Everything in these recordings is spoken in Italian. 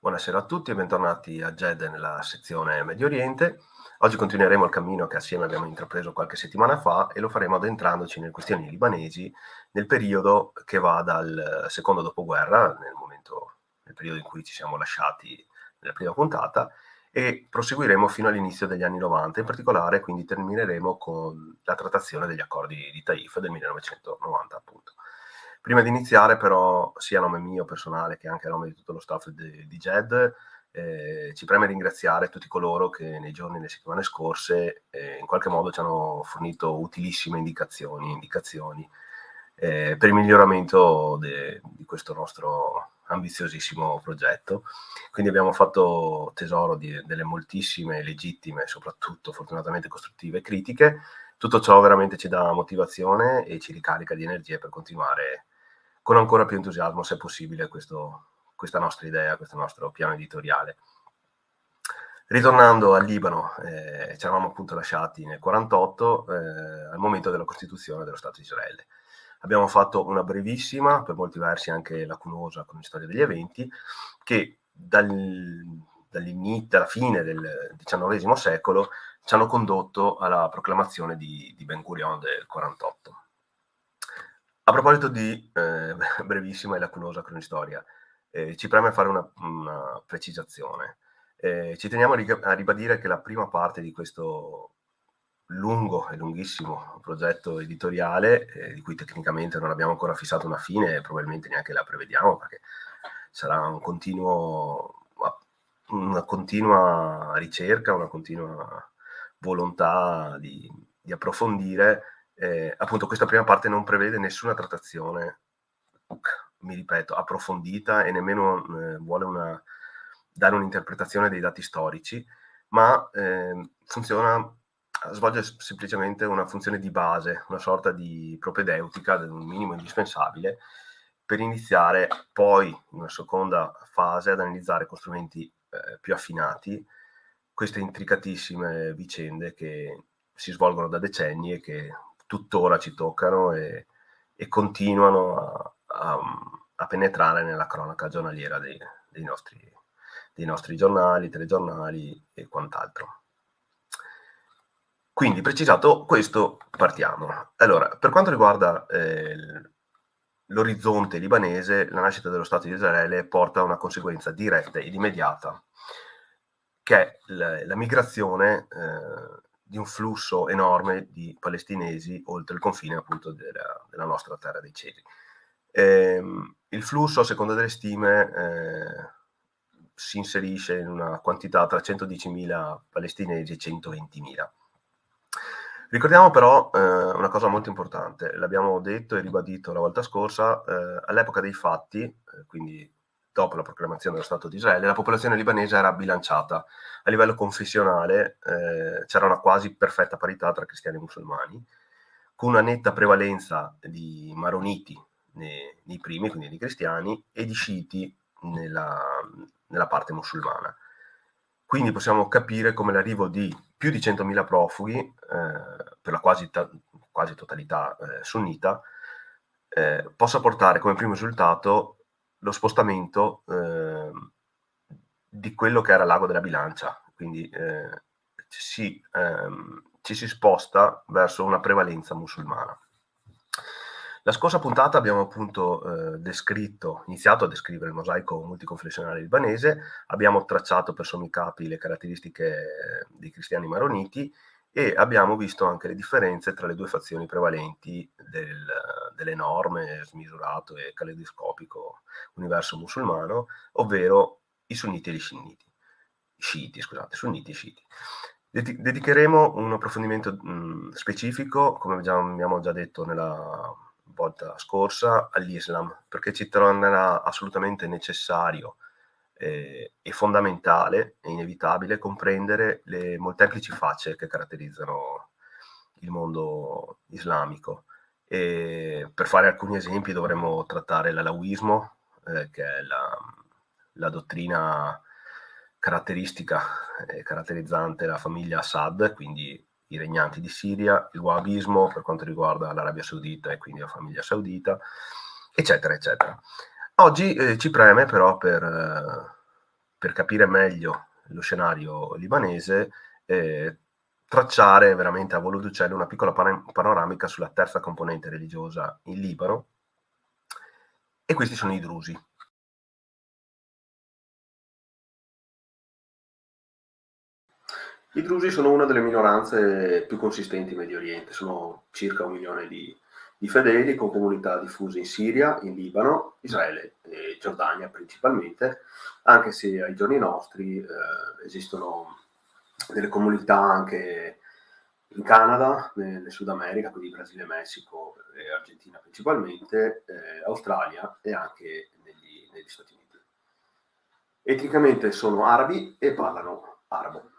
Buonasera a tutti e bentornati a GED nella sezione Medio Oriente. Oggi continueremo il cammino che assieme abbiamo intrapreso qualche settimana fa e lo faremo addentrandoci nelle questioni libanesi nel periodo che va dal secondo dopoguerra, nel periodo in cui ci siamo lasciati nella prima puntata, e proseguiremo fino all'inizio degli anni 90, in particolare quindi termineremo con la trattazione degli accordi di Taif del 1990 appunto. Prima di iniziare però, sia a nome mio personale che anche a nome di tutto lo staff di GED, ci preme ringraziare tutti coloro che nei giorni e nelle settimane scorse in qualche modo ci hanno fornito utilissime indicazioni per il miglioramento di questo nostro ambiziosissimo progetto. Quindi abbiamo fatto tesoro delle moltissime legittime e soprattutto fortunatamente costruttive critiche. Tutto ciò veramente ci dà motivazione e ci ricarica di energie per continuare con ancora più entusiasmo, se possibile, questa nostra idea, questo nostro piano editoriale. Ritornando al Libano, ci eravamo appunto lasciati nel 1948, al momento della costituzione dello Stato di Israele. Abbiamo fatto una brevissima, per molti versi anche lacunosa, con storia degli eventi, che dalla fine del XIX secolo ci hanno condotto alla proclamazione di Ben Gurion del 1948. A proposito di brevissima e lacunosa cronistoria, ci preme fare una precisazione. Ci teniamo a ribadire che la prima parte di questo lungo e lunghissimo progetto editoriale, di cui tecnicamente non abbiamo ancora fissato una fine e probabilmente neanche la prevediamo, perché sarà una continua ricerca, una continua volontà di approfondire. Appunto questa prima parte non prevede nessuna trattazione, mi ripeto, approfondita e nemmeno vuole dare un'interpretazione dei dati storici, ma svolge semplicemente una funzione di base, una sorta di propedeutica, un minimo indispensabile, per iniziare poi, in una seconda fase, ad analizzare con strumenti più affinati queste intricatissime vicende che si svolgono da decenni e che tuttora ci toccano e continuano a penetrare nella cronaca giornaliera dei nostri giornali, telegiornali e quant'altro. Quindi, precisato questo, partiamo. Allora, per quanto riguarda l'orizzonte libanese, la nascita dello Stato di Israele porta a una conseguenza diretta ed immediata, che è la migrazione di un flusso enorme di palestinesi oltre il confine appunto della nostra terra dei cieli. Il flusso, a seconda delle stime, si inserisce in una quantità tra 110.000 palestinesi e 120.000. Ricordiamo però una cosa molto importante, l'abbiamo detto e ribadito la volta scorsa, all'epoca dei fatti, quindi dopo la proclamazione dello Stato di Israele, la popolazione libanese era bilanciata. A livello confessionale c'era una quasi perfetta parità tra cristiani e musulmani, con una netta prevalenza di maroniti nei primi, quindi di cristiani, e di sciiti nella parte musulmana. Quindi possiamo capire come l'arrivo di più di 100.000 profughi, per la quasi totalità sunnita, possa portare come primo risultato lo spostamento di quello che era l'ago della bilancia. Quindi ci si sposta verso una prevalenza musulmana. La scorsa puntata abbiamo appunto iniziato a descrivere il mosaico multiconfessionale libanese, abbiamo tracciato per sommi capi le caratteristiche dei cristiani maroniti e abbiamo visto anche le differenze tra le due fazioni prevalenti dell'enorme, smisurato e caleidoscopico universo musulmano, ovvero i sunniti e gli sciiti, sunniti e sciiti. Dedicheremo un approfondimento specifico, come abbiamo già detto nella volta scorsa, all'Islam, perché ci tornerà assolutamente necessario e fondamentale e inevitabile comprendere le molteplici facce che caratterizzano il mondo islamico. E per fare alcuni esempi dovremmo trattare l'alauismo, che è la dottrina caratterizzante la famiglia Assad, quindi i regnanti di Siria, il wahhabismo per quanto riguarda l'Arabia Saudita e quindi la famiglia saudita, eccetera, eccetera. Oggi ci preme però per per capire meglio lo scenario libanese, tracciare veramente a volo d'uccello una piccola panoramica sulla terza componente religiosa in Libano, e questi sono i drusi. I drusi sono una delle minoranze più consistenti in Medio Oriente, sono circa 1 milione di fedeli con comunità diffuse in Siria, in Libano, Israele e Giordania principalmente, anche se ai giorni nostri esistono delle comunità anche in Canada, nel Sud America, quindi Brasile, Messico e Argentina principalmente, Australia e anche negli Stati Uniti. Etnicamente sono arabi e parlano arabo.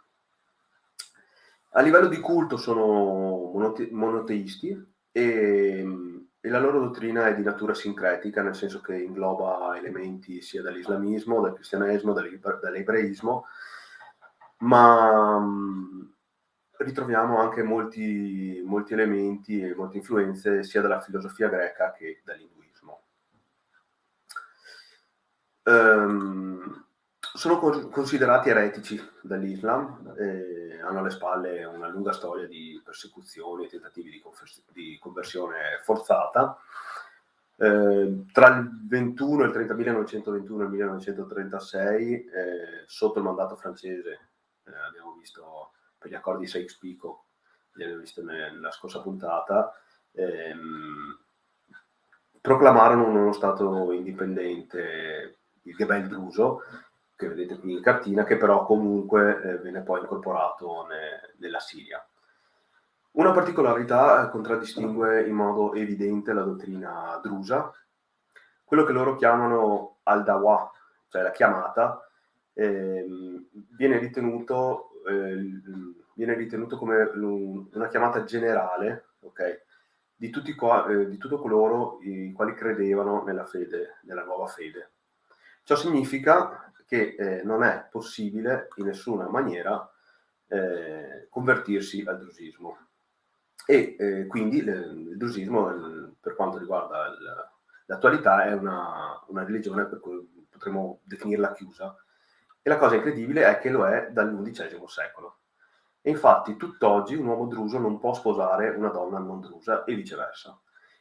A livello di culto sono monoteisti e la loro dottrina è di natura sincretica, nel senso che ingloba elementi sia dall'islamismo, dal cristianesimo, dall'ebraismo, ma ritroviamo anche molti elementi e molte influenze sia dalla filosofia greca che dall'induismo. Sono considerati eretici dall'Islam, hanno alle spalle una lunga storia di persecuzioni e tentativi di conversione forzata. Tra il 21 e il 1921 e il 1936, sotto il mandato francese, abbiamo visto per gli accordi di Sykes-Picot, li abbiamo visto nella scorsa puntata, proclamarono uno stato indipendente, il Gebel druso, che vedete qui in cartina, che però comunque venne poi incorporato nella Siria. Una particolarità contraddistingue in modo evidente la dottrina drusa, quello che loro chiamano al-Dawa, cioè la chiamata, viene ritenuto come una chiamata generale, okay, di tutto coloro i quali credevano nella nuova fede. Ciò significa che non è possibile in nessuna maniera convertirsi al drusismo. E quindi il drusismo, per quanto riguarda l'attualità, è una religione per cui potremmo definirla chiusa. E la cosa incredibile è che lo è dall'XI secolo. E infatti tutt'oggi un uomo druso non può sposare una donna non drusa e viceversa.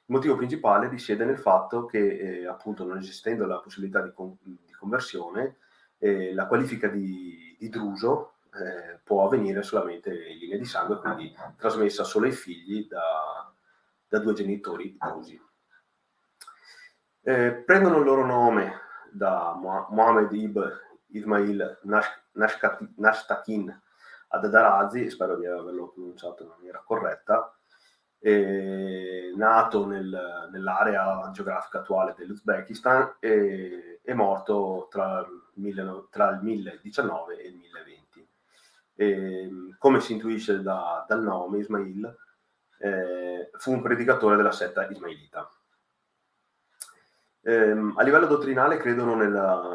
Il motivo principale risiede nel fatto che, appunto, non esistendo la possibilità di conversione, la qualifica di druso può avvenire solamente in linea di sangue, quindi trasmessa solo ai figli da 2 genitori drusi. Prendono il loro nome da Mohammed ibn Ismail Nashtakin ad-Darazi, spero di averlo pronunciato in maniera corretta, nato nell'area geografica attuale dell'Uzbekistan e morto tra il 1019 e il 1020. Come si intuisce dal nome Ismail, fu un predicatore della setta ismailita. A livello dottrinale credono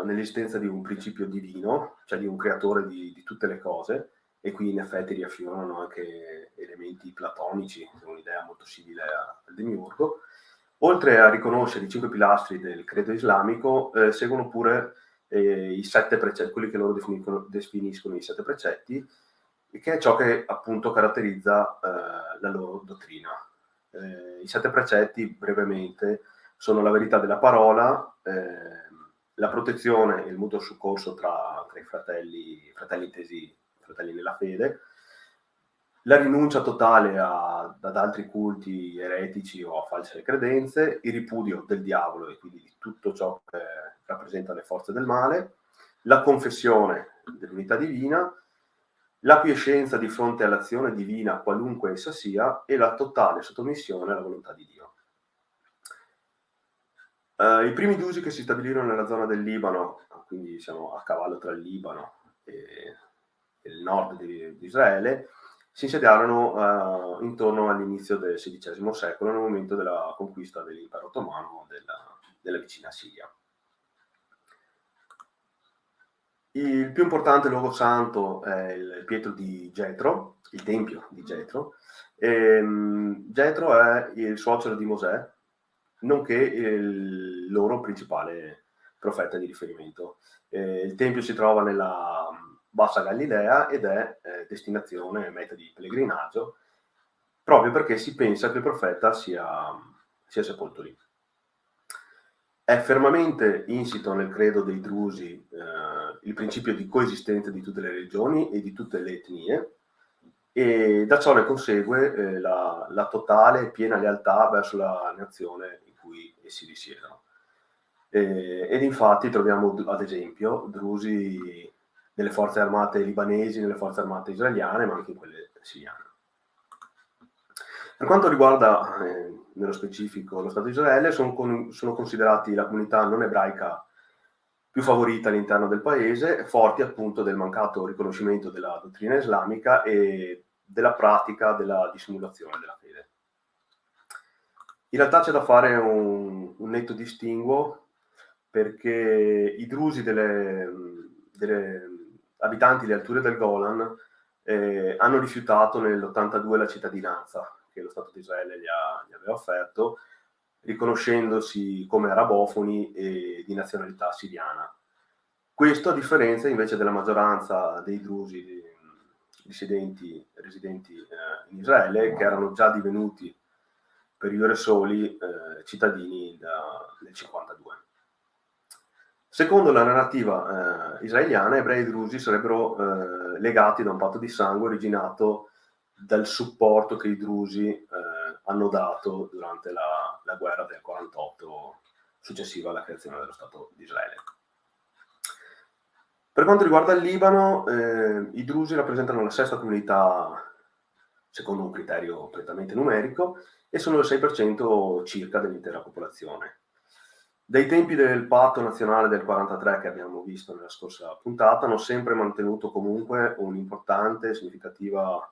nell'esistenza di un principio divino, cioè di un creatore di tutte le cose, e qui in effetti riaffiorano anche elementi platonici, un'idea molto simile al demiurgo. Oltre a riconoscere i 5 pilastri del credo islamico, seguono pure i 7 precetti, quelli che loro definiscono i 7 precetti, che è ciò che appunto caratterizza la loro dottrina. I 7 precetti, brevemente, sono la verità della parola, la protezione e il mutuo soccorso tra i fratelli intesi fratelli nella fede, la rinuncia totale ad altri culti eretici o a false credenze, il ripudio del diavolo e quindi di tutto ciò che rappresenta le forze del male, la confessione dell'unità divina, la quiescenza di fronte all'azione divina qualunque essa sia e la totale sottomissione alla volontà di Dio. I primi drusi che si stabilirono nella zona del Libano, quindi siamo a cavallo tra il Libano e il nord di Israele, si insediarono intorno all'inizio del XVI secolo, nel momento della conquista dell'impero ottomano della vicina Siria. Il più importante luogo santo è il Pietro di Getro, il tempio di Getro. Getro è il suocero di Mosè, nonché il loro principale profeta di riferimento. Il tempio si trova nella Bassa Galilea ed è destinazione, meta di pellegrinaggio, proprio perché si pensa che il profeta sia sepolto lì. È fermamente insito nel credo dei Drusi il principio di coesistenza di tutte le religioni e di tutte le etnie, e da ciò ne consegue la totale e piena lealtà verso la nazione in cui essi risiedono. Ed infatti troviamo ad esempio Drusi nelle forze armate libanesi, nelle forze armate israeliane, ma anche in quelle siriane. Per quanto riguarda nello specifico lo Stato di Israele, sono considerati la comunità non ebraica più favorita all'interno del paese, forti appunto del mancato riconoscimento della dottrina islamica e della pratica della dissimulazione della fede. In realtà c'è da fare un netto distinguo, perché i drusi delle abitanti delle alture del Golan hanno rifiutato nell'82 la cittadinanza che lo Stato di Israele gli aveva offerto, riconoscendosi come arabofoni e di nazionalità siriana. Questo a differenza invece della maggioranza dei drusi residenti in Israele, che erano già divenuti per iure soli cittadini nel 52. Secondo la narrativa israeliana, ebrei e drusi sarebbero legati da un patto di sangue originato dal supporto che i drusi hanno dato durante la guerra del 48 successiva alla creazione dello Stato di Israele. Per quanto riguarda il Libano, i drusi rappresentano la sesta comunità secondo un criterio prettamente numerico e sono il 6% circa dell'intera popolazione. Dai tempi del patto nazionale del 43 che abbiamo visto nella scorsa puntata, hanno sempre mantenuto comunque un'importante e significativa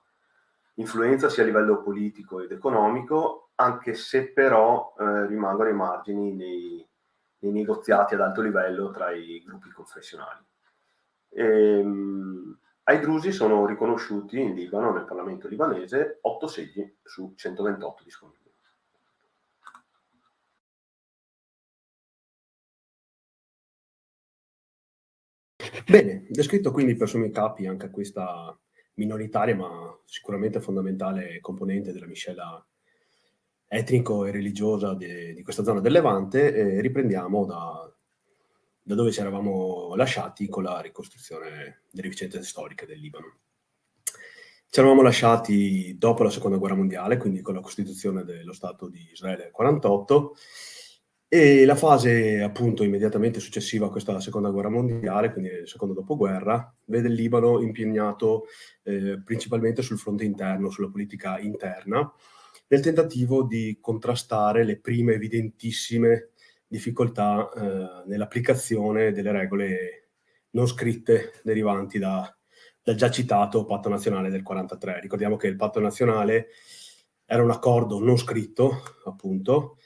influenza sia a livello politico ed economico, anche se però rimangono ai margini nei negoziati ad alto livello tra i gruppi confessionali. Ai drusi sono riconosciuti in Libano, nel Parlamento libanese, 8 seggi su 128 disponibili. Bene, descritto quindi per sommi capi anche questa minoritaria ma sicuramente fondamentale componente della miscela etnico e religiosa di questa zona del Levante, riprendiamo da dove ci eravamo lasciati con la ricostruzione delle vicende storiche del Libano. Ci eravamo lasciati dopo la Seconda Guerra Mondiale, quindi con la costituzione dello Stato di Israele nel 1948, e la fase appunto immediatamente successiva a questa Seconda Guerra Mondiale, quindi il secondo dopoguerra, vede il Libano impegnato principalmente sul fronte interno, sulla politica interna, nel tentativo di contrastare le prime evidentissime difficoltà nell'applicazione delle regole non scritte derivanti dal già citato Patto Nazionale del 43. Ricordiamo che il Patto Nazionale era un accordo non scritto, appunto,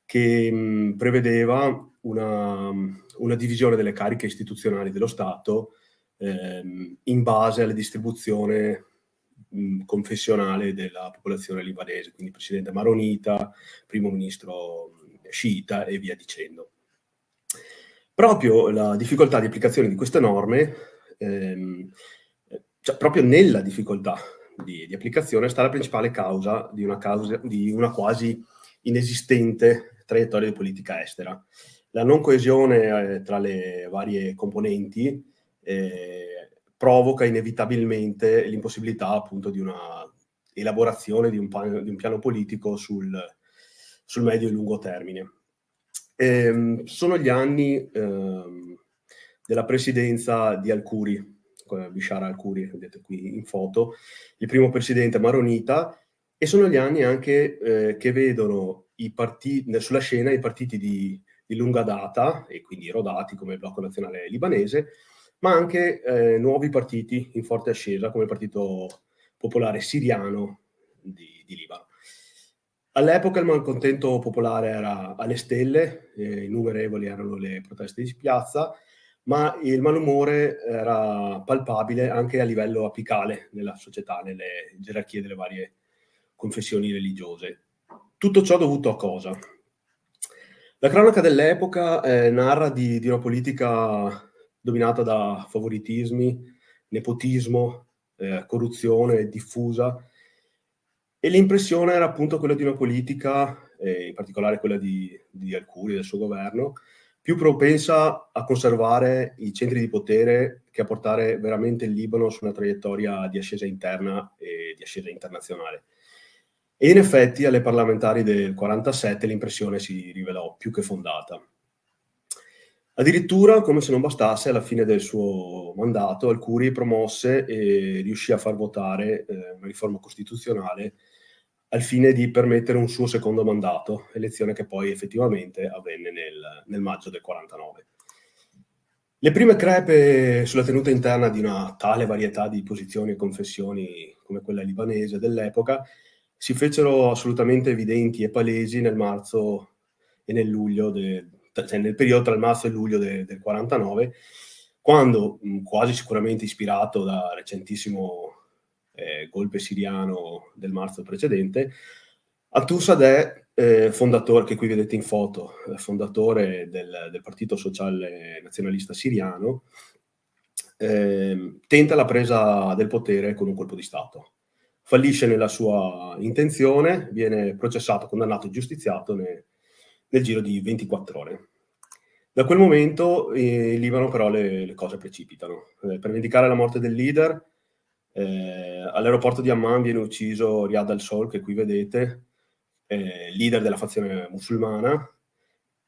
che prevedeva una divisione delle cariche istituzionali dello Stato in base alla distribuzione confessionale della popolazione libanese, quindi presidente maronita, primo ministro sciita e via dicendo. Proprio la difficoltà di applicazione di queste norme, cioè proprio nella difficoltà di applicazione sta la principale causa di una quasi inesistente traiettoria di politica estera. La non coesione tra le varie componenti provoca inevitabilmente l'impossibilità appunto di una elaborazione di un piano politico sul medio e lungo termine. Sono gli anni della presidenza di Al-Khoury, Bishara Al-Khoury, vedete qui in foto, il primo presidente maronita, e sono gli anni anche che vedono sulla scena i partiti di lunga data, e quindi rodati come il Blocco Nazionale Libanese, ma anche nuovi partiti in forte ascesa come il Partito Popolare Siriano di Libano. All'epoca il malcontento popolare era alle stelle, innumerevoli erano le proteste di piazza, ma il malumore era palpabile anche a livello apicale nella società, nelle gerarchie delle varie confessioni religiose. Tutto ciò dovuto a cosa? La cronaca dell'epoca narra di una politica dominata da favoritismi, nepotismo, corruzione diffusa, e l'impressione era appunto quella di una politica, in particolare quella di Al-Khoury e del suo governo, più propensa a conservare i centri di potere che a portare veramente il Libano su una traiettoria di ascesa interna e di ascesa internazionale. E in effetti alle parlamentari del 47 l'impressione si rivelò più che fondata. Addirittura, come se non bastasse, alla fine del suo mandato, Al-Khoury promosse e riuscì a far votare una riforma costituzionale al fine di permettere un suo secondo mandato, elezione che poi effettivamente avvenne nel maggio del 49. Le prime crepe sulla tenuta interna di una tale varietà di posizioni e confessioni come quella libanese dell'epoca si fecero assolutamente evidenti e palesi nel marzo e nel luglio, cioè nel periodo tra il marzo e il luglio del 49, quando, quasi sicuramente ispirato dal recentissimo golpe siriano del marzo precedente, Atur Sadeh, fondatore, che qui vedete in foto, fondatore del Partito Sociale Nazionalista Siriano, tenta la presa del potere con un colpo di Stato. Fallisce nella sua intenzione, viene processato, condannato e giustiziato nel giro di 24 ore. Da quel momento in Libano però le cose precipitano. Per vendicare la morte del leader, all'aeroporto di Amman viene ucciso Riyad al-Sol, che qui vedete, leader della fazione musulmana,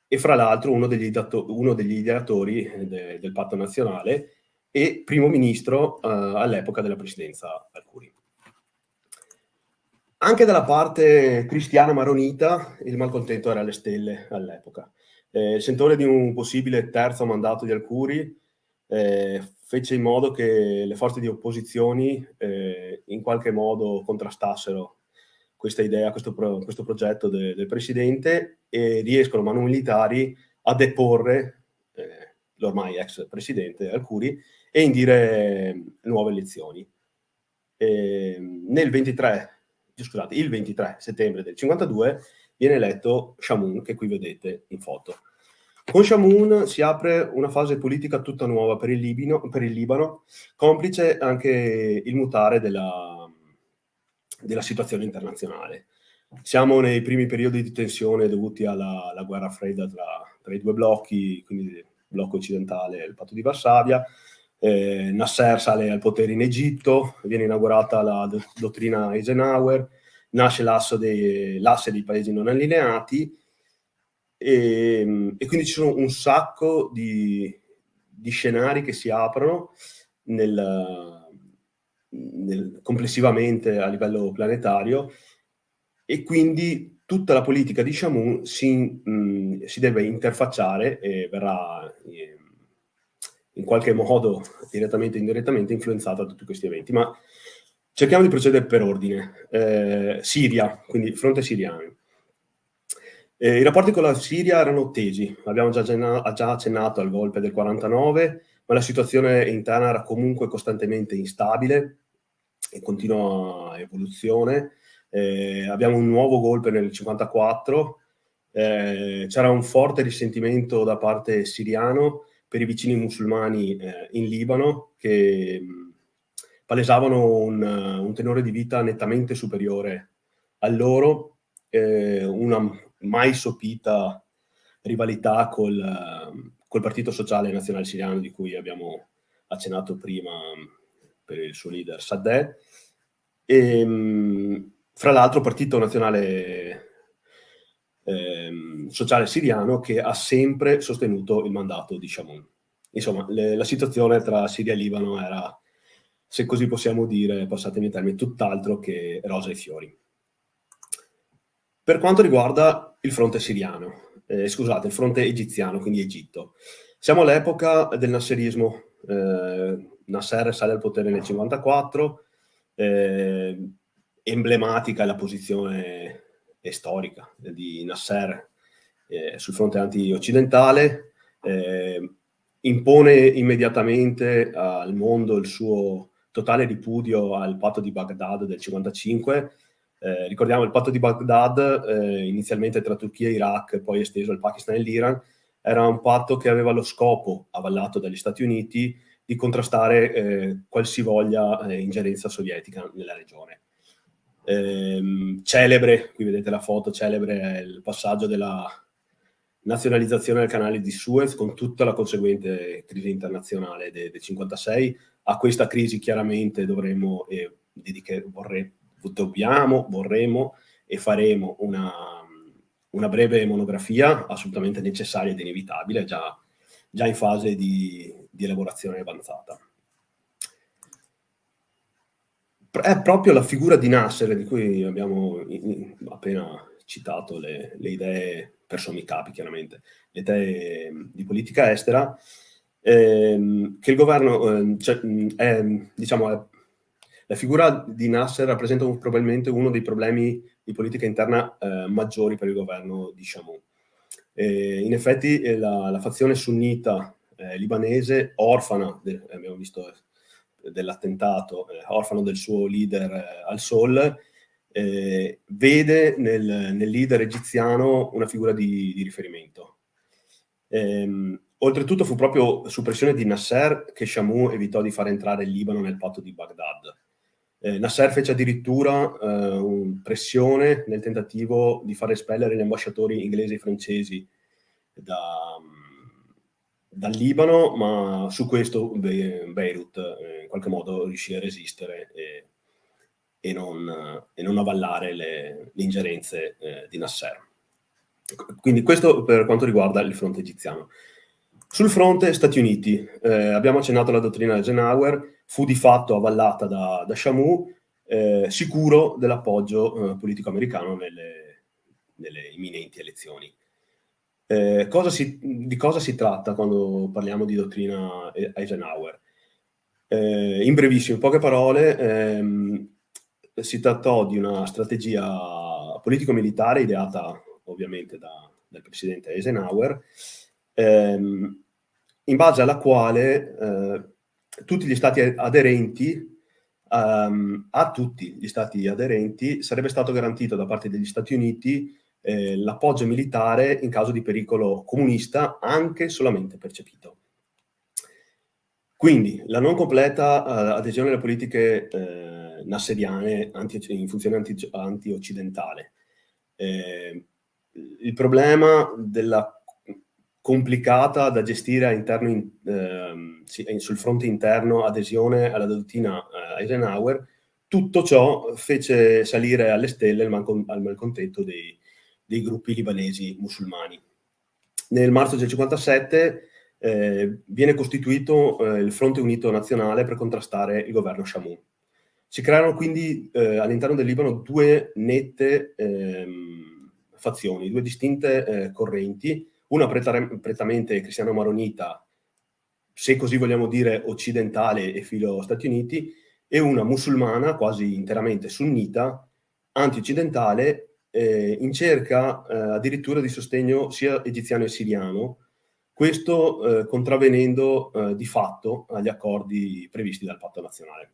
e fra l'altro uno degli ideatori del patto nazionale e primo ministro all'epoca della presidenza Al-Khoury. Anche dalla parte cristiana maronita il malcontento era alle stelle all'epoca. Il sentore di un possibile terzo mandato di Al-Khoury fece in modo che le forze di opposizioni in qualche modo contrastassero questa idea, questo progetto del presidente, e riescono manu militari a deporre l'ormai ex presidente Al-Khoury e indire nuove elezioni. Il 23 settembre del 52 viene eletto Chamoun, che qui vedete in foto. Con Chamoun si apre una fase politica tutta nuova per il Libano, complice anche il mutare della situazione internazionale. Siamo nei primi periodi di tensione dovuti alla guerra fredda tra i due blocchi, quindi il blocco occidentale e il patto di Varsavia. Nasser sale al potere in Egitto, viene inaugurata la dottrina Eisenhower, nasce l'asse dei paesi non allineati, e quindi ci sono un sacco di scenari che si aprono complessivamente a livello planetario, e quindi tutta la politica di Chamoun si deve interfacciare e verrà in qualche modo, direttamente o indirettamente, influenzata da tutti questi eventi. Ma cerchiamo di procedere per ordine. Siria, quindi il fronte siriano. I rapporti con la Siria erano tesi, abbiamo già accennato al golpe del 49, ma la situazione interna era comunque costantemente instabile e continua evoluzione. Abbiamo un nuovo golpe nel 54, c'era un forte risentimento da parte siriano per i vicini musulmani in Libano, che palesavano un tenore di vita nettamente superiore al loro, una mai sopita rivalità col Partito Sociale Nazionale Siriano, di cui abbiamo accennato prima per il suo leader Sadeh, e fra l'altro Partito Nazionale Sociale Siriano, che ha sempre sostenuto il mandato di Chamoun. Insomma, la situazione tra Siria e Libano era, se così possiamo dire, passatemi i termini, tutt'altro che rosa e fiori. Per quanto riguarda il fronte siriano, il fronte egiziano, quindi Egitto, siamo all'epoca del nasserismo. Nasser sale al potere nel 54, emblematica è la posizione storica di Nasser sul fronte anti-occidentale, impone immediatamente al mondo il suo totale ripudio al patto di Baghdad del 55, Ricordiamo il patto di Baghdad, inizialmente tra Turchia e Iraq, poi esteso al Pakistan e l'Iran, era un patto che aveva lo scopo, avallato dagli Stati Uniti, di contrastare qualsivoglia ingerenza sovietica nella regione. Celebre, qui vedete la foto, celebre è il passaggio della nazionalizzazione del canale di Suez con tutta la conseguente crisi internazionale del 56. A questa crisi chiaramente vorremmo e faremo una breve monografia assolutamente necessaria ed inevitabile, già in fase di elaborazione avanzata. È proprio la figura di Nasser, di cui abbiamo appena citato le idee per sommi capi, chiaramente, le idee di politica estera, che il governo, la figura di Nasser rappresenta probabilmente uno dei problemi di politica interna maggiori per il governo di Chamoun. In effetti la fazione sunnita libanese, orfana, abbiamo visto dell'attentato, orfano del suo leader al-Sol, vede nel leader egiziano una figura di riferimento. Oltretutto fu proprio su pressione di Nasser che Chamoun evitò di far entrare il Libano nel patto di Baghdad. Nasser fece addirittura pressione nel tentativo di far espellere gli ambasciatori inglesi e francesi dal Libano, ma su questo Beirut in qualche modo riuscì a resistere e non avallare le ingerenze di Nasser. Quindi questo per quanto riguarda il fronte egiziano. Sul fronte Stati Uniti, abbiamo accennato alla dottrina Eisenhower, fu di fatto avvallata da Chamoun, sicuro dell'appoggio politico americano nelle imminenti elezioni. Di cosa si tratta quando parliamo di dottrina Eisenhower? In brevissimo, in poche parole, si trattò di una strategia politico-militare ideata ovviamente dal presidente Eisenhower, in base alla quale tutti gli stati aderenti, a tutti gli stati aderenti sarebbe stato garantito da parte degli Stati Uniti l'appoggio militare in caso di pericolo comunista, anche solamente percepito. Quindi la non completa adesione alle politiche nasseriane in funzione anti-occidentale. Il problema della complicata da gestire all'interno sul fronte interno adesione alla dottrina Eisenhower, tutto ciò fece salire alle stelle il malcontento dei gruppi libanesi musulmani. Nel marzo del 57 viene costituito il Fronte Unito Nazionale per contrastare il governo Chamoun. Si crearono quindi all'interno del Libano due nette fazioni, due distinte correnti, una prettamente cristiano-maronita, se così vogliamo dire occidentale e filo Stati Uniti, e una musulmana quasi interamente sunnita, anti-occidentale, in cerca addirittura di sostegno sia egiziano che siriano, questo contravvenendo di fatto agli accordi previsti dal patto nazionale.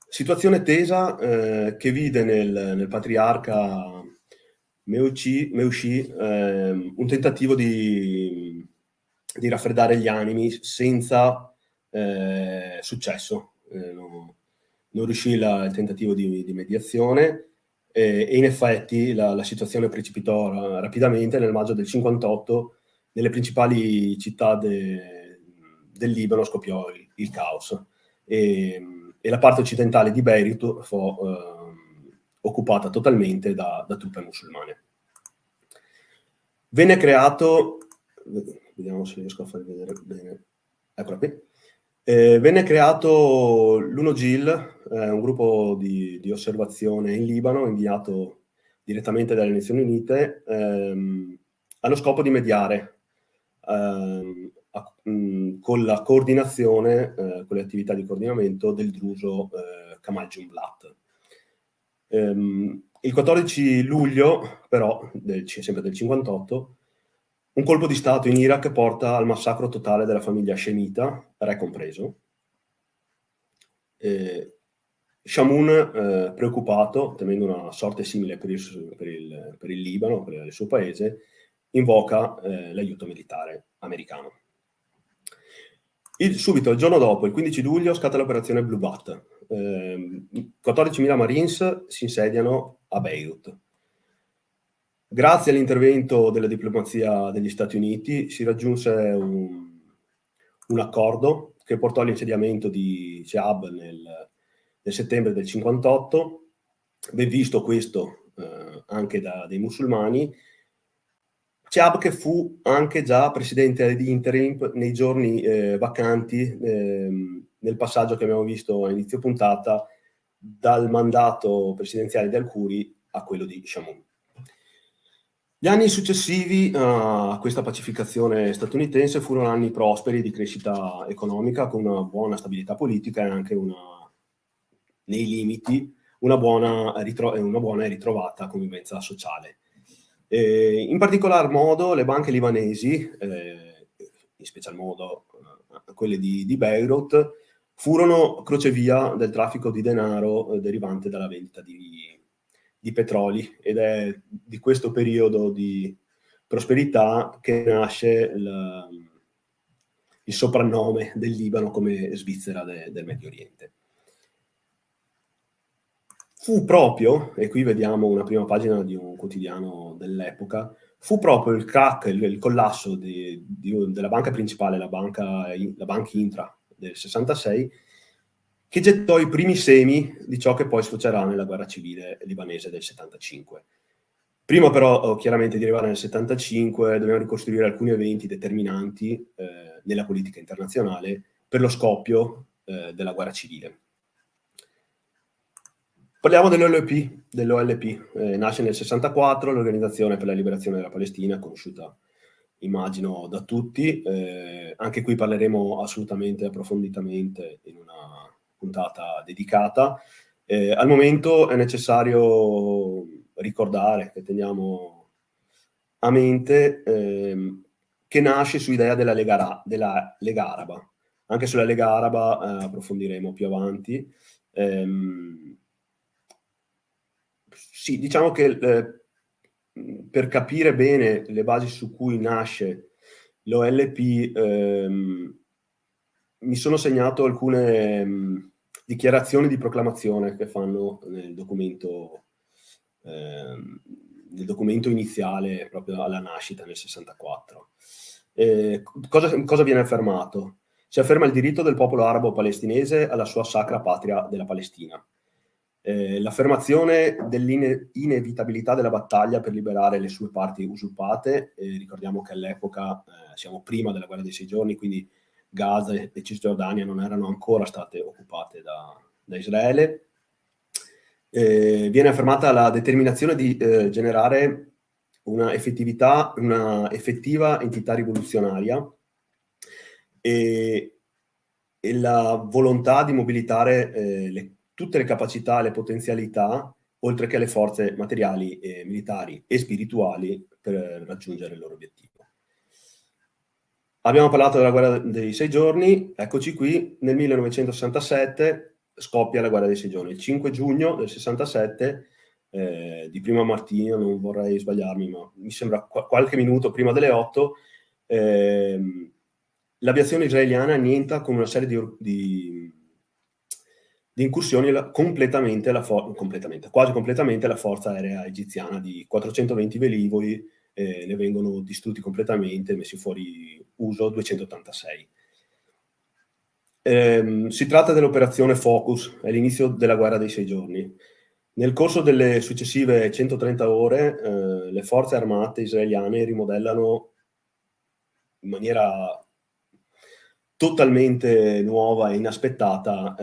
Situazione tesa che vide nel patriarca Meucci un tentativo di raffreddare gli animi senza successo. Non riuscì il tentativo di mediazione e in effetti la situazione precipitò rapidamente. Nel maggio del 58 nelle principali città del Libano scoppiò il caos e la parte occidentale di Beirut fu occupata totalmente da truppe musulmane. Venne creato, vediamo se riesco a farvi vedere bene, eccola qui. Venne creato l'UNOGIL, un gruppo di osservazione in Libano inviato direttamente dalle Nazioni Unite allo scopo di mediare con la coordinazione, con le attività di coordinamento del druso Kamal Jumblat. Il 14 luglio, però, sempre del 58, un colpo di Stato in Iraq porta al massacro totale della famiglia Shemita, re compreso. Shamoun, preoccupato, temendo una sorte simile per il Libano, per il suo paese, invoca l'aiuto militare americano. Subito, il giorno dopo, il 15 luglio, scatta l'operazione Blue Bat. 14.000 Marines si insediano a Beirut. Grazie all'intervento della diplomazia degli Stati Uniti si raggiunse un accordo che portò all'insediamento di Cheab nel settembre del 58, ben visto questo anche dei musulmani. Cheab che fu anche già presidente di interim nei giorni vacanti nel passaggio che abbiamo visto a inizio puntata dal mandato presidenziale di Al-Khoury a quello di Shamoun. Gli anni successivi a questa pacificazione statunitense furono anni prosperi di crescita economica con una buona stabilità politica e anche nei limiti una buona e ritrovata convivenza sociale. In particolar modo le banche libanesi, in special modo quelle di Beirut, furono crocevia del traffico di denaro derivante dalla vendita di petroli, ed è di questo periodo di prosperità che nasce il soprannome del Libano come Svizzera del Medio Oriente. Fu proprio, e qui vediamo una prima pagina di un quotidiano dell'epoca, fu proprio il crack, il collasso della banca principale, la Banca Intra del 66, che gettò i primi semi di ciò che poi sfocerà nella guerra civile libanese del 75. Prima però, chiaramente, di arrivare nel 75, dobbiamo ricostruire alcuni eventi determinanti nella politica internazionale per lo scoppio della guerra civile. Parliamo dell'OLP. Nasce nel 64, l'Organizzazione per la Liberazione della Palestina, conosciuta immagino da tutti. Anche qui parleremo assolutamente approfonditamente in una puntata dedicata. Al momento è necessario ricordare, che teniamo a mente, che nasce su idea della Lega Araba. Anche sulla Lega Araba approfondiremo più avanti. Sì, diciamo che per capire bene le basi su cui nasce l'OLP mi sono segnato alcune dichiarazioni di proclamazione che fanno nel documento iniziale proprio alla nascita nel 64. Cosa viene affermato? Si afferma il diritto del popolo arabo-palestinese alla sua sacra patria della Palestina. L'affermazione dell'inevitabilità della battaglia per liberare le sue parti usurpate, ricordiamo che all'epoca siamo prima della guerra dei 6 giorni, quindi Gaza e Cisgiordania non erano ancora state occupate da Israele. Viene affermata la determinazione di generare una effettiva entità rivoluzionaria e la volontà di mobilitare tutte le capacità, le potenzialità, oltre che le forze materiali, militari e spirituali per raggiungere il loro obiettivo. Abbiamo parlato della guerra dei 6 giorni, eccoci qui, nel 1967 scoppia la guerra dei 6 giorni. Il 5 giugno del 67, di prima mattina, non vorrei sbagliarmi, ma mi sembra qualche minuto prima delle 8, l'aviazione israeliana annienta con una serie di incursioni quasi completamente la forza aerea egiziana di 420 velivoli, ne vengono distrutti completamente, messi fuori uso 286. Si tratta dell'operazione Focus, è l'inizio della guerra dei 6 giorni. Nel corso delle successive 130 ore, le forze armate israeliane rimodellano in maniera totalmente nuova e inaspettata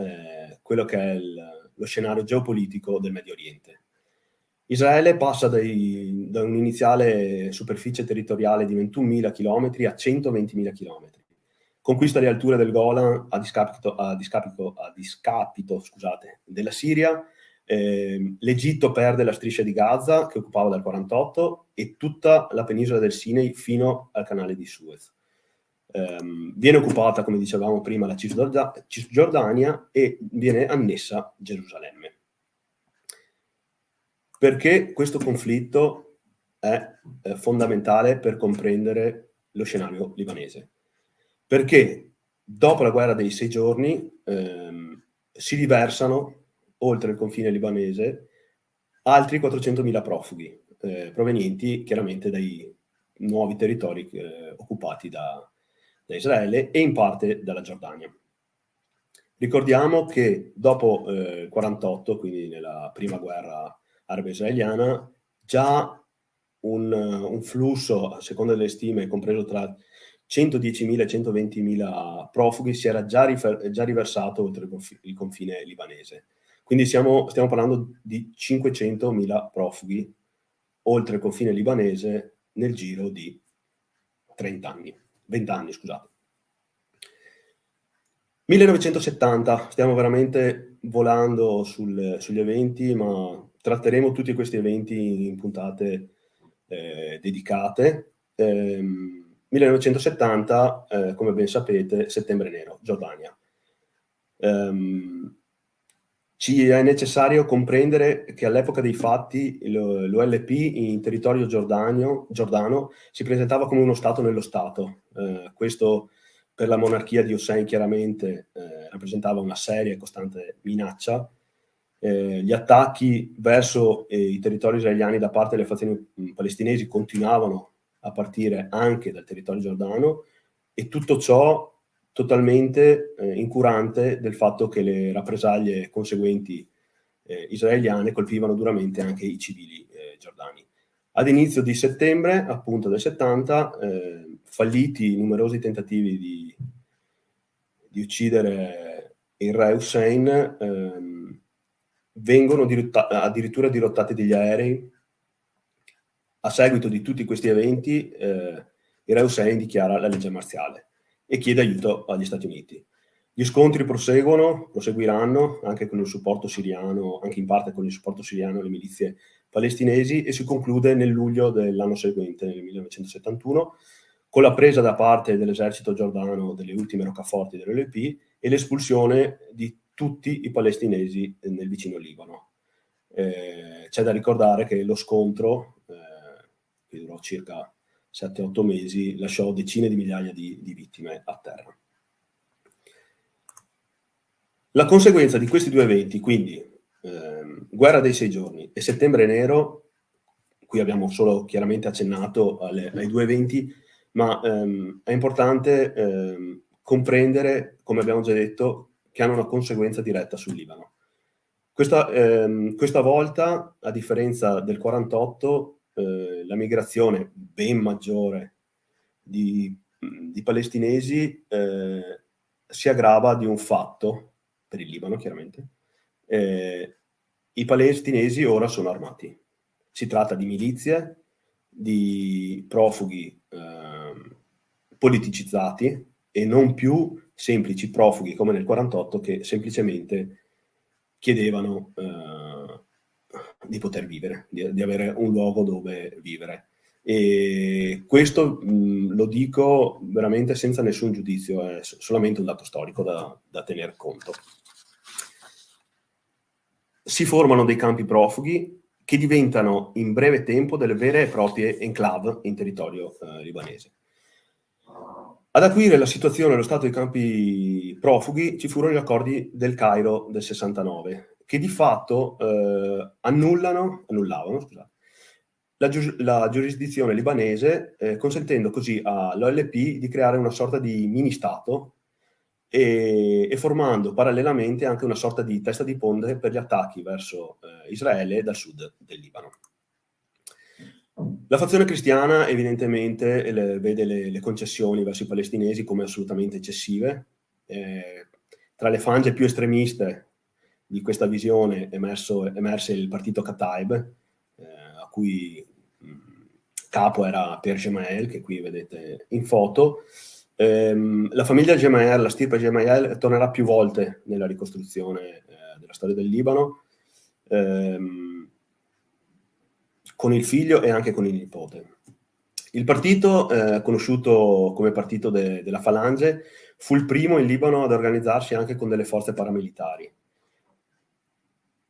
quello che è lo scenario geopolitico del Medio Oriente. Israele passa da un'iniziale superficie territoriale di 21.000 km a 120.000 km. Conquista le alture del Golan a discapito della Siria. L'Egitto perde la striscia di Gaza, che occupava dal 48, e tutta la penisola del Sinai fino al canale di Suez. Viene occupata, come dicevamo prima, la Cisgiordania e viene annessa Gerusalemme. Perché questo conflitto è fondamentale per comprendere lo scenario libanese? Perché dopo la guerra dei 6 giorni si riversano oltre il confine libanese altri 400.000 profughi provenienti chiaramente dai nuovi territori occupati da Israele e in parte dalla Giordania. Ricordiamo che dopo il 48, quindi nella prima guerra arabo-israeliana, già un flusso, a seconda delle stime, compreso tra 110.000 e 120.000 profughi, si era già riversato oltre il confine libanese. Quindi stiamo parlando di 500.000 profughi oltre il confine libanese nel giro di 20 anni, scusate. 1970, stiamo veramente volando sugli eventi, ma tratteremo tutti questi eventi in puntate dedicate. 1970, come ben sapete, Settembre Nero, Giordania. Ci è necessario comprendere che all'epoca dei fatti l'OLP in territorio giordano si presentava come uno Stato nello Stato. Questo per la monarchia di Hussein chiaramente rappresentava una seria e costante minaccia. Gli attacchi verso i territori israeliani da parte delle fazioni palestinesi continuavano a partire anche dal territorio giordano, e tutto ciò totalmente incurante del fatto che le rappresaglie conseguenti israeliane colpivano duramente anche i civili giordani. Ad inizio di settembre, appunto del 70, falliti numerosi tentativi di uccidere il re Hussein, vengono addirittura dirottati degli aerei. A seguito di tutti questi eventi, il re Hussein dichiara la legge marziale e chiede aiuto agli Stati Uniti. Gli scontri proseguiranno anche con il supporto siriano, anche in parte con il supporto siriano alle milizie palestinesi, e si conclude nel luglio dell'anno seguente, nel 1971, con la presa da parte dell'esercito giordano delle ultime roccaforti dell'OLP e l'espulsione di tutti i palestinesi nel vicino Libano. C'è da ricordare che lo scontro, che durò circa 7-8 mesi, lasciò decine di migliaia di vittime a terra. La conseguenza di questi due eventi, quindi guerra dei 6 giorni e Settembre Nero, qui abbiamo solo chiaramente accennato ai due eventi, ma è importante comprendere, come abbiamo già detto, che hanno una conseguenza diretta sul Libano. Questa volta, a differenza del 48, la migrazione ben maggiore di palestinesi si aggrava di un fatto, per il Libano chiaramente. I palestinesi ora sono armati. Si tratta di milizie, di profughi politicizzati e non più semplici profughi come nel 48 che semplicemente chiedevano di poter vivere, di avere un luogo dove vivere. E questo lo dico veramente senza nessun giudizio, è solamente un dato storico da tener conto. Si formano dei campi profughi che diventano in breve tempo delle vere e proprie enclave in territorio libanese. Ad acuire la situazione allo stato dei campi profughi ci furono gli accordi del Cairo del 69, che di fatto annullavano la giurisdizione libanese, consentendo così all'OLP di creare una sorta di mini-stato e formando parallelamente anche una sorta di testa di ponte per gli attacchi verso Israele dal sud del Libano. La fazione cristiana evidentemente vede le concessioni verso i palestinesi come assolutamente eccessive. Tra le frange più estremiste di questa visione emerse il partito Kataib, a cui capo era Per Gemayel, che qui vedete in foto. La famiglia Gemayel, la stirpe Gemayel, tornerà più volte nella ricostruzione della storia del Libano, con il figlio e anche con il nipote. Il partito, conosciuto come partito della Falange, fu il primo in Libano ad organizzarsi anche con delle forze paramilitari.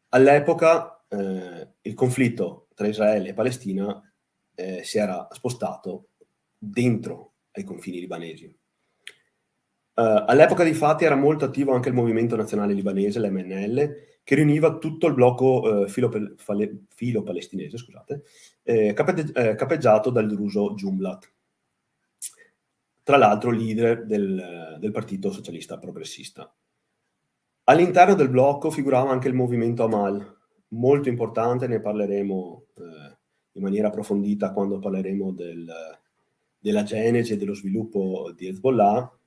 All'epoca il conflitto tra Israele e Palestina si era spostato dentro ai confini libanesi. All'epoca dei fatti era molto attivo anche il Movimento Nazionale Libanese, l'MNL, che riuniva tutto il blocco filo palestinese, scusate, capeggiato dal druso Jumblat, tra l'altro leader del Partito Socialista Progressista. All'interno del blocco figurava anche il movimento Amal, molto importante, ne parleremo in maniera approfondita quando parleremo della genesi e dello sviluppo di Hezbollah,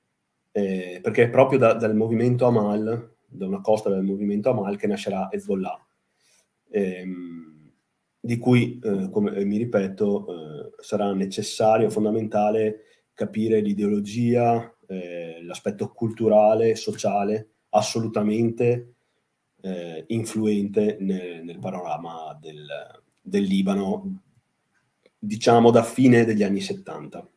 perché è proprio dal movimento Amal, da una costa del movimento Amal, che nascerà Hezbollah, di cui, come mi ripeto, sarà necessario, fondamentale capire l'ideologia, l'aspetto culturale, sociale, assolutamente influente nel panorama del Libano, diciamo da fine degli anni 70.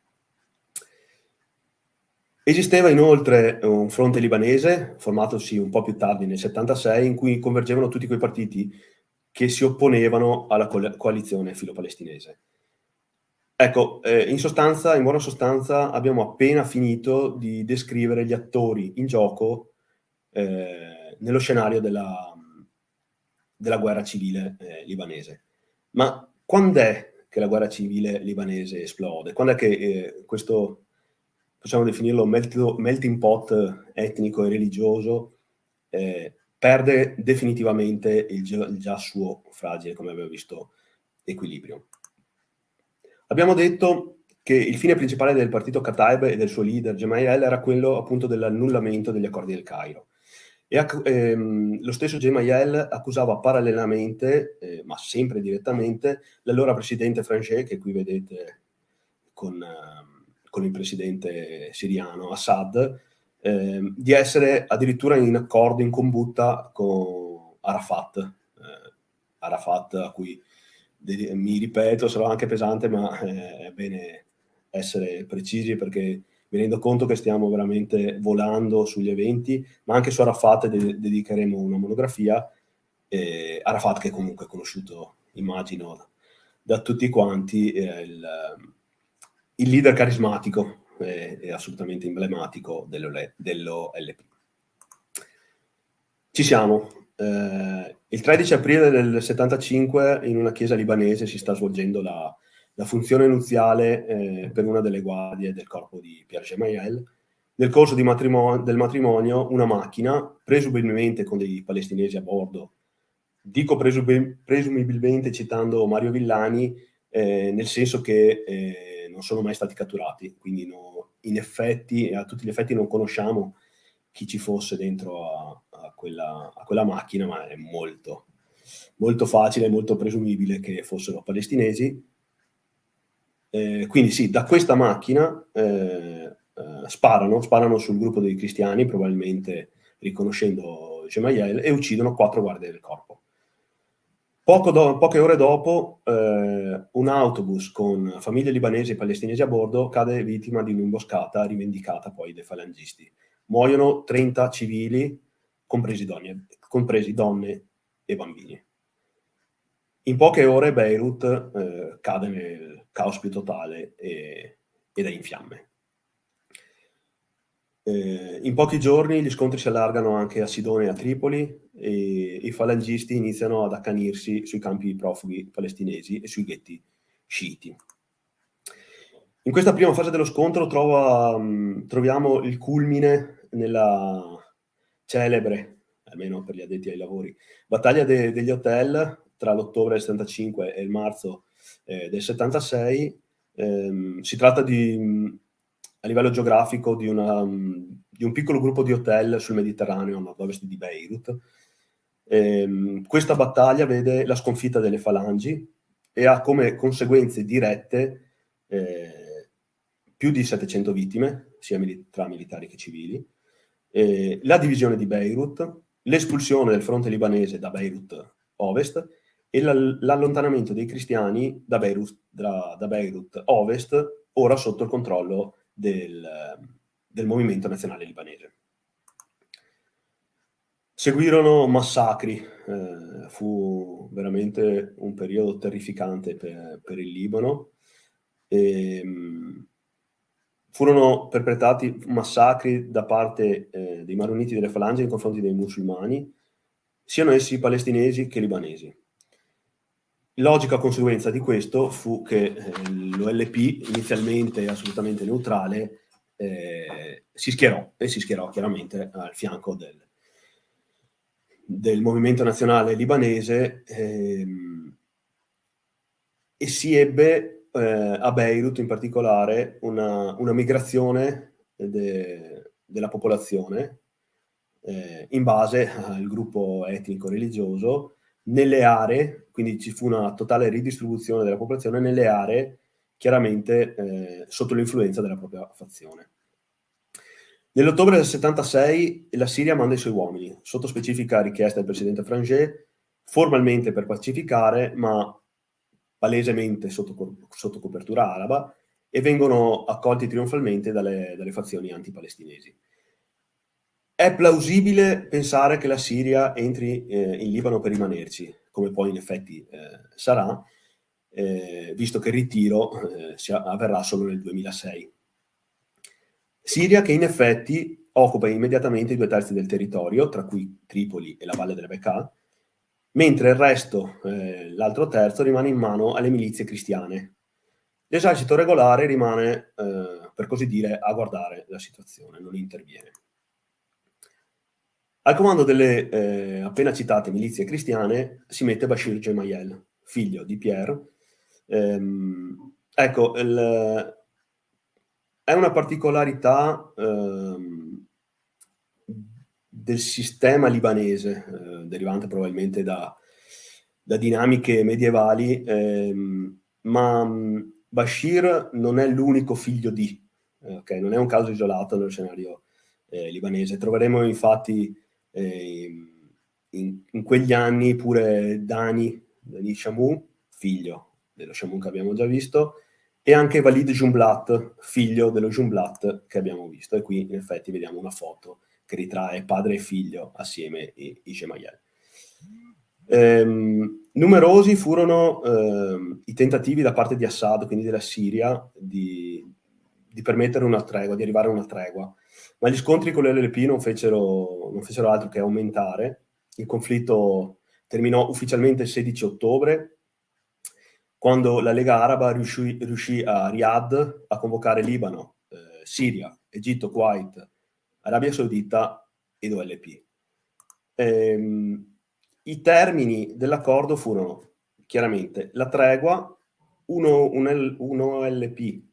Esisteva inoltre un fronte libanese, formatosi un po' più tardi nel 76, in cui convergevano tutti quei partiti che si opponevano alla coalizione filo-palestinese. Ecco, in buona sostanza, abbiamo appena finito di descrivere gli attori in gioco nello scenario della guerra civile libanese. Ma quando è che la guerra civile libanese esplode? Quando è che questo, possiamo definirlo, melting pot etnico e religioso perde definitivamente il già suo fragile, come abbiamo visto, equilibrio? Abbiamo detto che il fine principale del partito Kataib e del suo leader Gemayel era quello appunto dell'annullamento degli accordi del Cairo. E lo stesso Gemayel accusava parallelamente, ma sempre direttamente, l'allora presidente Franché, che qui vedete con il presidente siriano Assad, di essere addirittura in accordo, in combutta con Arafat. Arafat, a cui mi ripeto, sarò anche pesante, ma è bene essere precisi, perché mi rendo conto che stiamo veramente volando sugli eventi, ma anche su Arafat dedicheremo una monografia. Arafat, che comunque è conosciuto, immagino, da tutti quanti, il leader carismatico e assolutamente emblematico dell'OLP. Ci siamo. Il 13 aprile del 75 in una chiesa libanese si sta svolgendo la funzione nuziale per una delle guardie del corpo di Pierre Gemayel. Nel corso del matrimonio una macchina, presumibilmente con dei palestinesi a bordo, dico presumibilmente citando Mario Villani, nel senso che non sono mai stati catturati, quindi in effetti, a tutti gli effetti non conosciamo chi ci fosse dentro a quella macchina, ma è molto, molto facile, molto presumibile che fossero palestinesi. Quindi sì, da questa macchina sparano sul gruppo dei cristiani, probabilmente riconoscendo Gemayel, e uccidono 4 guardie del corpo. Poche ore dopo, un autobus con famiglie libanesi e palestinesi a bordo cade vittima di un'imboscata rivendicata poi dai falangisti. Muoiono 30 civili, compresi donne e bambini. In poche ore Beirut cade nel caos più totale ed è in fiamme. In pochi giorni gli scontri si allargano anche a Sidone e a Tripoli, e i falangisti iniziano ad accanirsi sui campi di profughi palestinesi e sui ghetti sciiti. In questa prima fase dello scontro troviamo il culmine nella celebre, almeno per gli addetti ai lavori, battaglia degli hotel tra l'ottobre del 75 e il marzo del 76. Si tratta a livello geografico di un piccolo gruppo di hotel sul Mediterraneo, a nord-ovest di Beirut. Questa battaglia vede la sconfitta delle falangi e ha come conseguenze dirette più di 700 vittime, sia tra militari che civili, la divisione di Beirut, l'espulsione del fronte libanese da Beirut ovest e l'allontanamento dei cristiani da Beirut Ovest, ora sotto il controllo del movimento nazionale libanese. Seguirono massacri, fu veramente un periodo terrificante per il Libano. Furono perpetrati massacri da parte dei maroniti delle falange nei confronti dei musulmani, siano essi palestinesi che libanesi. Logica conseguenza di questo fu che l'OLP, inizialmente assolutamente neutrale, si schierò chiaramente al fianco del movimento nazionale libanese, e si ebbe a Beirut in particolare una migrazione della popolazione in base al gruppo etnico-religioso nelle aree, quindi ci fu una totale ridistribuzione della popolazione nelle aree chiaramente sotto l'influenza della propria fazione. Nell'ottobre del 76 la Siria manda i suoi uomini, sotto specifica richiesta del presidente Frangé, formalmente per pacificare, ma palesemente sotto copertura araba, e vengono accolti trionfalmente dalle fazioni antipalestinesi. È plausibile pensare che la Siria entri in Libano per rimanerci, come poi in effetti sarà, visto che il ritiro avverrà solo nel 2006. Siria che in effetti occupa immediatamente i 2/3 del territorio, tra cui Tripoli e la Valle del Bekaa, mentre il resto, l'altro terzo, rimane in mano alle milizie cristiane. L'esercito regolare rimane, per così dire, a guardare la situazione, non interviene. Al comando delle appena citate milizie cristiane si mette Bashir Gemayel, figlio di Pierre. Ecco, è una particolarità del sistema libanese, derivante probabilmente da dinamiche medievali, ma Bashir non è l'unico figlio di, okay? Non è un caso isolato nello scenario libanese. Troveremo infatti in quegli anni pure Dani Shamu, figlio dello Shamu che abbiamo già visto, e anche Walid Jumblat, figlio dello Jumblat che abbiamo visto. E qui in effetti vediamo una foto che ritrae padre e figlio assieme i Gemayel. Numerosi furono i tentativi da parte di Assad, quindi della Siria, di permettere una tregua, di arrivare a una tregua. Ma gli scontri con l'LP non fecero altro che aumentare. Il conflitto terminò ufficialmente il 16 ottobre, quando la Lega Araba riuscì a Riyadh a convocare Libano, Siria, Egitto, Kuwait, Arabia Saudita ed OLP. I termini dell'accordo furono chiaramente la tregua, un OLP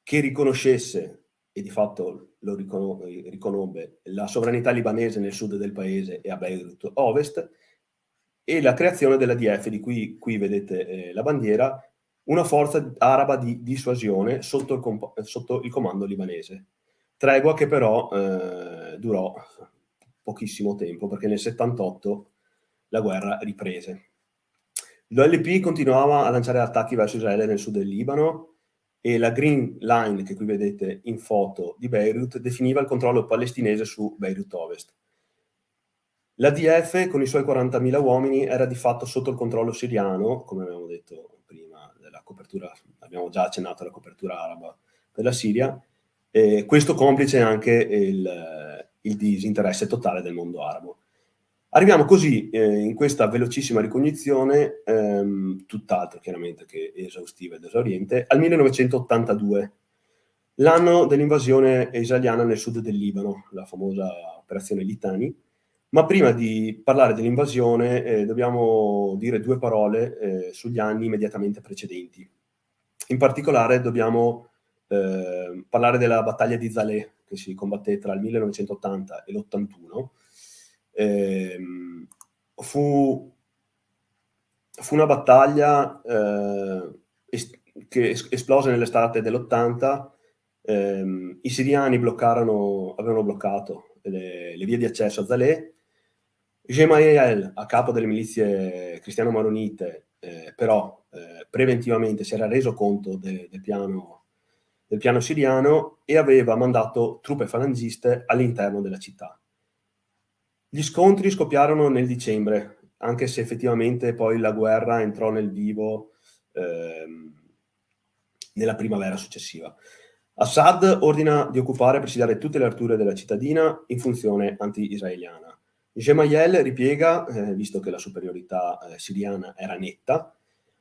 che riconoscesse, e di fatto lo riconobbe, la sovranità libanese nel sud del paese e a Beirut Ovest, e la creazione dell'ADF, di cui qui vedete la bandiera, una forza araba di dissuasione sotto il comando libanese. Tregua che però durò pochissimo tempo, perché nel 78 la guerra riprese. L'OLP continuava a lanciare attacchi verso Israele nel sud del Libano, e la Green Line, che qui vedete in foto di Beirut, definiva il controllo palestinese su Beirut Ovest. L'ADF, con i suoi 40.000 uomini, era di fatto sotto il controllo siriano, come abbiamo detto prima della copertura, abbiamo già accennato alla copertura araba della Siria, e questo complice anche il disinteresse totale del mondo arabo. Arriviamo così, in questa velocissima ricognizione, tutt'altro chiaramente che esaustiva ed esauriente, al 1982, l'anno dell'invasione israeliana nel sud del Libano, la famosa operazione Litani. Ma prima di parlare dell'invasione dobbiamo dire due parole sugli anni immediatamente precedenti. In particolare dobbiamo parlare della battaglia di Zaleh, che si combatté tra il 1980 e l'81. Fu una battaglia che esplose nell'estate dell'80. I siriani avevano bloccato le vie di accesso a Zaleh, Gemayel, a capo delle milizie cristiano-maronite, però preventivamente si era reso conto del piano siriano e aveva mandato truppe falangiste all'interno della città. Gli scontri scoppiarono nel dicembre, anche se effettivamente poi la guerra entrò nel vivo nella primavera successiva. Assad ordina di occupare e presidiare tutte le arture della cittadina in funzione anti-israeliana. Gemayel ripiega, visto che la superiorità siriana era netta,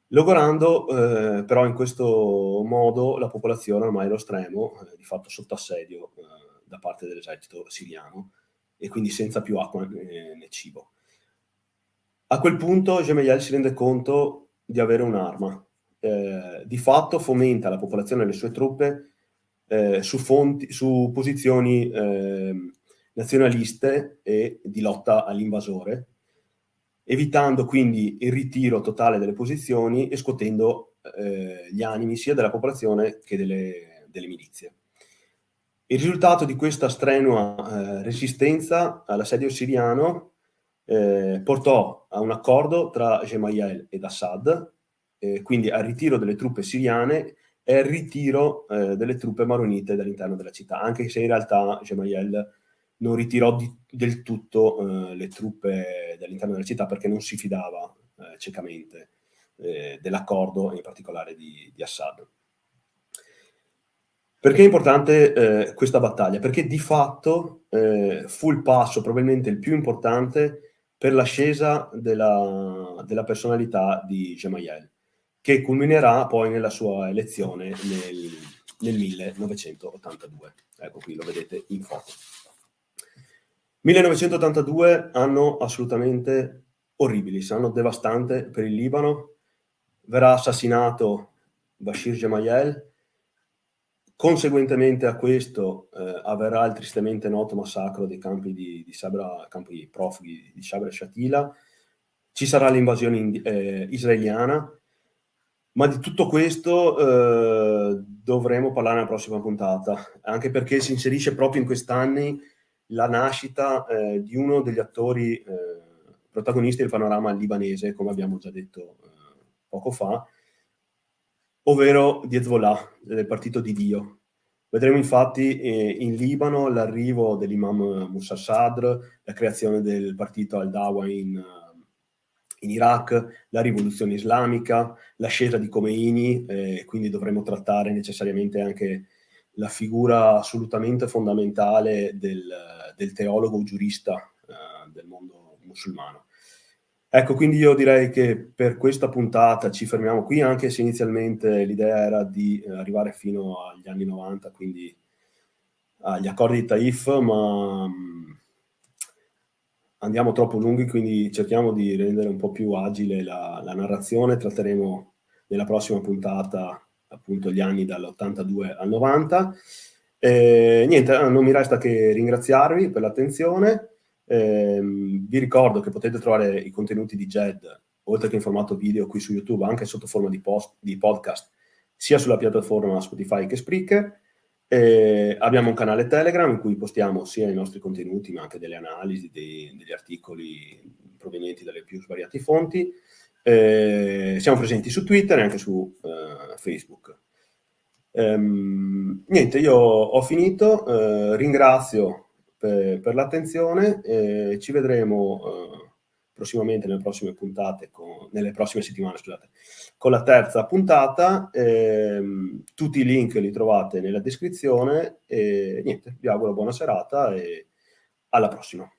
logorando però in questo modo la popolazione ormai allo stremo, di fatto sotto assedio da parte dell'esercito siriano, e quindi senza più acqua né cibo. A quel punto Gemayel si rende conto di avere un'arma. Di fatto fomenta la popolazione e le sue truppe su posizioni nazionaliste e di lotta all'invasore, evitando quindi il ritiro totale delle posizioni e scuotendo gli animi sia della popolazione che delle milizie. Il risultato di questa strenua resistenza all'assedio siriano portò a un accordo tra Gemayel ed Assad, quindi al ritiro delle truppe siriane e al ritiro delle truppe maronite dall'interno della città, anche se in realtà Gemayel non ritirò del tutto le truppe dall'interno della città perché non si fidava ciecamente dell'accordo, in particolare di Assad. Perché è importante questa battaglia? Perché di fatto fu il passo probabilmente il più importante per l'ascesa della personalità di Gemayel, che culminerà poi nella sua elezione nel 1982. Ecco, qui lo vedete in foto. 1982, anno assolutamente orribile, anno devastante per il Libano. Verrà assassinato Bashir Gemayel. Conseguentemente a questo avverrà il tristemente noto massacro dei campi di Sabra, campi profughi di Sabra e Shatila. Ci sarà l'invasione israeliana, ma di tutto questo dovremo parlare nella prossima puntata, anche perché si inserisce proprio in quest'anni la nascita di uno degli attori protagonisti del panorama libanese, come abbiamo già detto poco fa, ovvero di Hezbollah, del partito di Dio. Vedremo infatti in Libano l'arrivo dell'imam Musa Sadr, la creazione del partito Al-Dawa in Iraq, la rivoluzione islamica, l'ascesa di Khomeini, quindi dovremo trattare necessariamente anche la figura assolutamente fondamentale del teologo giurista del mondo musulmano. Ecco, quindi io direi che per questa puntata ci fermiamo qui, anche se inizialmente l'idea era di arrivare fino agli anni 90, quindi agli accordi di Taif, ma andiamo troppo lunghi, quindi cerchiamo di rendere un po' più agile la narrazione. Tratteremo nella prossima puntata appunto gli anni dall'82 al 90. Niente, non mi resta che ringraziarvi per l'attenzione. Vi ricordo che potete trovare i contenuti di GED, oltre che in formato video qui su YouTube, anche sotto forma di podcast, sia sulla piattaforma Spotify che Spreaker. Abbiamo un canale Telegram in cui postiamo sia i nostri contenuti, ma anche delle analisi, degli articoli provenienti dalle più svariate fonti. Siamo presenti su Twitter e anche su Facebook. Niente, io ho finito, ringrazio per l'attenzione, ci vedremo prossimamente nelle prossime puntate, nelle prossime settimane, scusate, con la terza puntata. Tutti i link li trovate nella descrizione e niente, vi auguro buona serata e alla prossima.